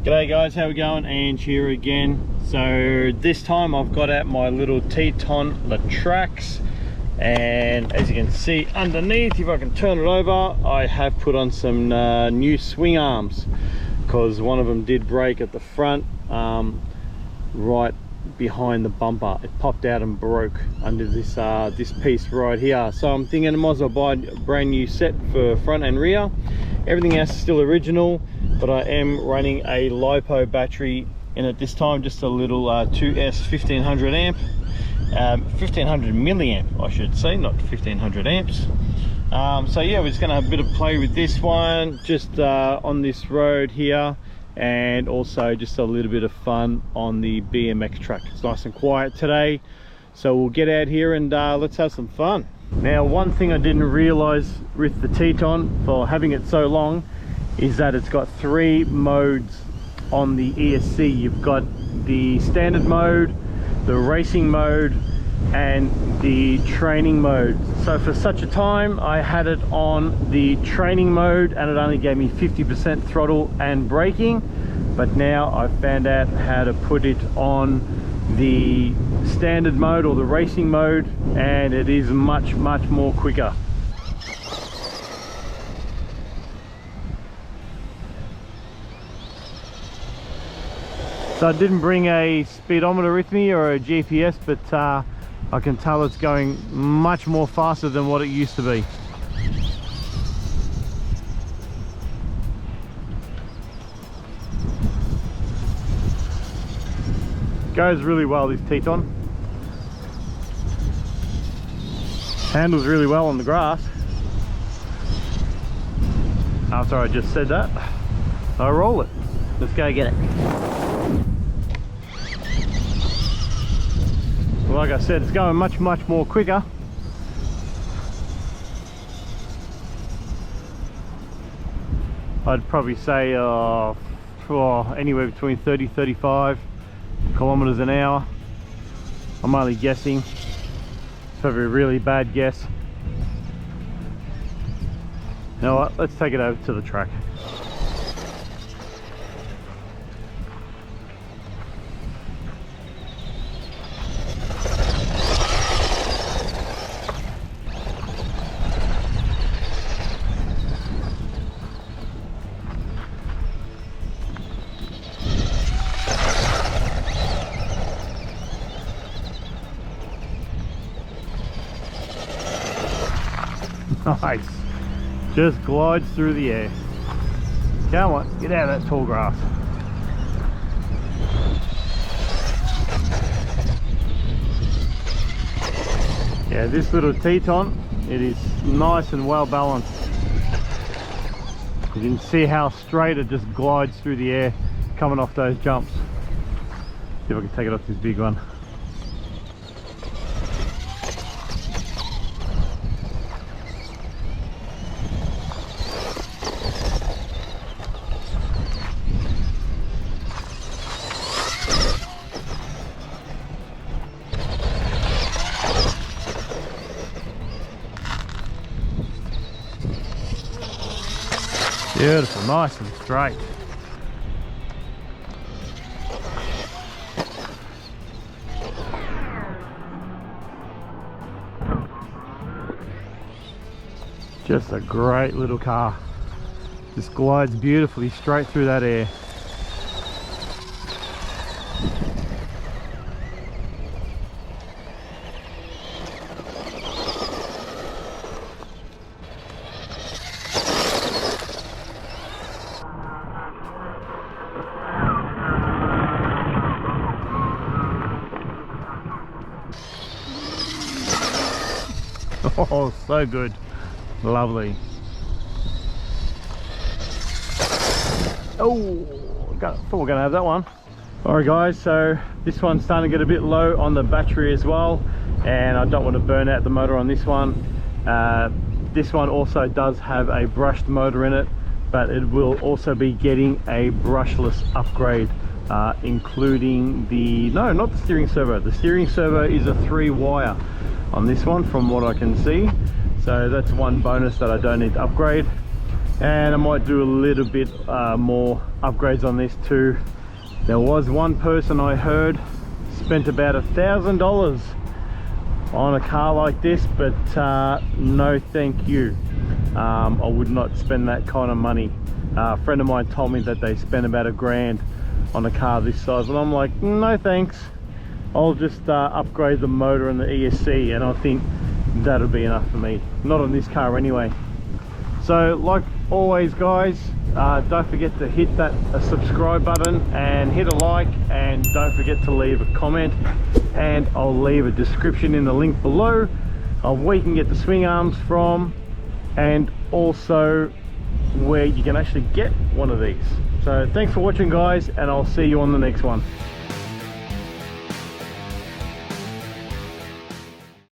G'day guys, how we going? And here again. So this time I've got out my little Teton Traxxas, and as you can see underneath, if I can turn it over, I have put on some new swing arms because one of them did break at the front, right behind the bumper. It popped out and broke under this this piece right here. So I'm thinking I might as well buy a brand new set for front and rear. Everything else is still original, but I am running a lipo battery in it this time, just a little 2S 1500 amp, 1500 milliamp I should say, not 1500 amps. So yeah, we're just gonna have a bit of play with this one, just on this road here, and also just a little bit of fun on the BMX track. It's nice and quiet today, so we'll get out here and let's have some fun. Now, one thing I didn't realize with the Teton, for having it so long, is that it's got 3 modes on the ESC. You've got the standard mode, the racing mode, and the training mode. So for such a time, I had it on the training mode and it only gave me 50% throttle and braking, but now I've found out how to put it on the standard mode or the racing mode, and it is much more quicker. So I didn't bring a speedometer with me or a GPS, but I can tell it's going much more faster than what it used to be. Goes really well, this Teton. Handles really well on the grass. After I just said that, I roll it. Let's go get it. Like I said, it's going much more quicker. I'd probably say anywhere between 30-35 kilometers an hour. I'm only guessing. It's probably a really bad guess. You know what? Let's take it over to the track. Nice, just glides through the air. Come on, get out of that tall grass. Yeah, this little Teton, it is nice and well balanced. You can see how straight it just glides through the air coming off those jumps. See if I can take it off this big one. Beautiful, nice and straight. Just a great little car. Just glides beautifully straight through that air. Oh, so good. Lovely. Oh, thought we were gonna have that one. All right guys, so this one's starting to get a bit low on the battery as well, and I don't want to burn out the motor on this one. This one also does have a brushed motor in it, but it will also be getting a brushless upgrade, including the, no, not the steering servo. The steering servo is a 3-wire on this one from what I can see, so that's one bonus that I don't need to upgrade. and I might do a little bit more upgrades on this too. There was one person I heard spent about $1,000 on a car like this, but no thank you. I would not spend that kind of money. A friend of mine told me that they spent about $1,000 on a car this size, and I'm like, no thanks. I'll just upgrade the motor and the ESC, and I think that'll be enough for me. Not on this car anyway. So like always guys, don't forget to hit that subscribe button and hit a like, and don't forget to leave a comment, and I'll leave a description in the link below of where you can get the swing arms from, and also where you can actually get one of these. So thanks for watching guys, and I'll see you on the next one.